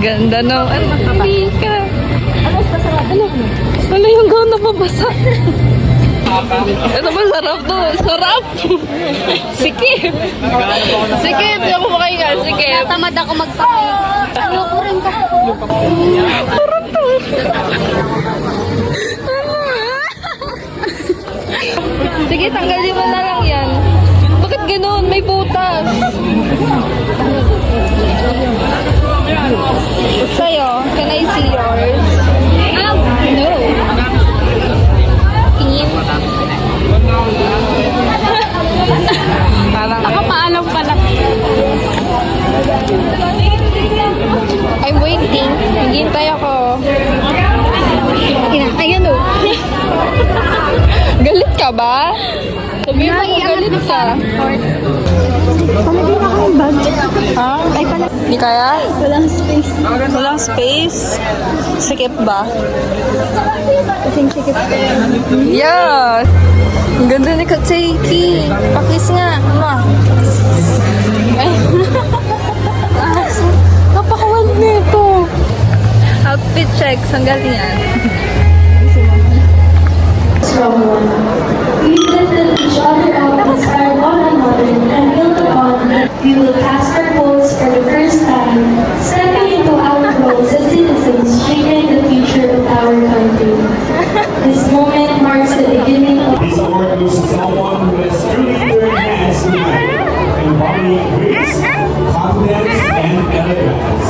Ganda ng hindi ka. Ano? Ano yung gawin na mabasa? Ito ba sarap to? Sarap! Sikip! Sikip! Hindi ako makahinga. Sikip! Tamad ako magpapay. Ayoko rin ka. Sarap to! Sige, tanggalin mo na lang yan. Bakit ganun? May butas. Sa'yo, can I see yours? No. Tingin. Parang Nakapaalam pala. I'm waiting. Hintay ako. Ayan o. Galit ka ba? Sabihin mo kung galit ka. Pamagin ako ng bag. Ha? Ay pala. Hindi kaya? Walang space. Walang space? Sikip ba? Kasing sikip ko. Yeah! Ang ganda ni Katseki. Pakis nga. Ano? Ay. Napakawal nito. Outfit check. Saan galing yan? We lifted each other up, inspired one another, and built upon it. We will cast our votes for the first time, stepping into our roles as citizens, shaping the future of our country. This moment marks the beginning of This award goes to someone who has truly enhanced tonight, embodying grace, confidence, and elegance.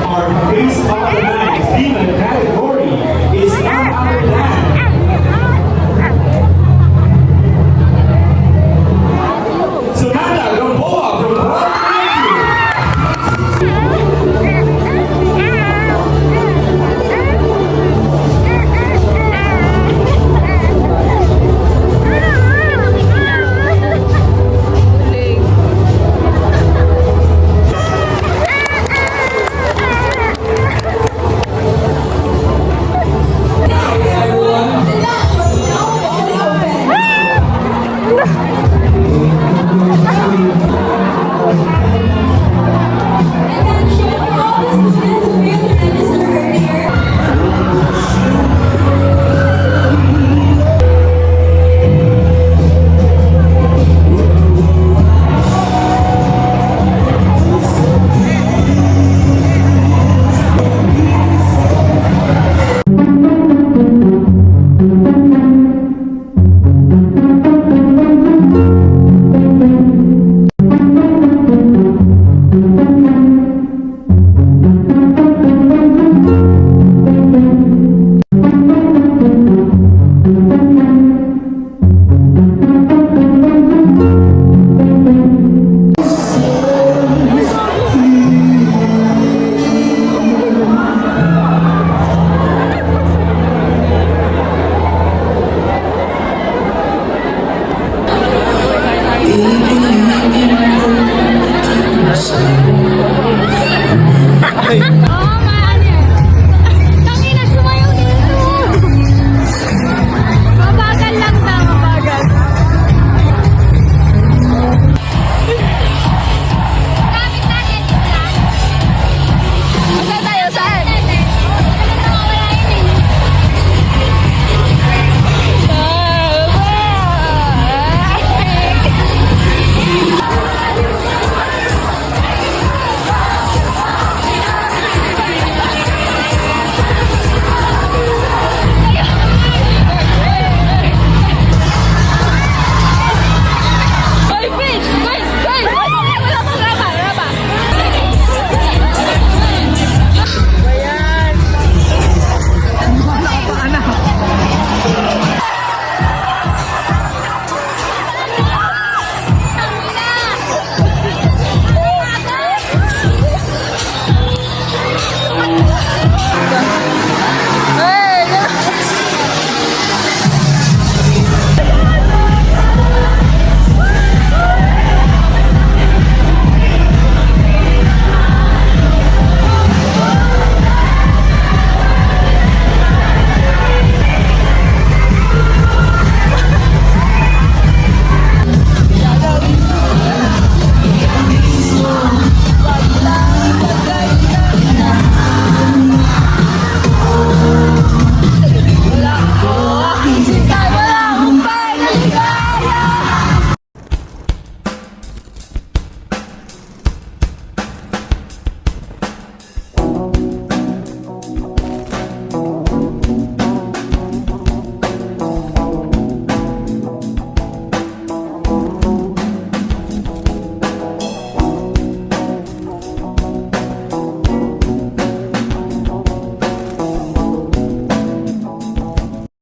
Our face of the night female category is none other than Samantha Gamboa from Puerto Rico. Okay.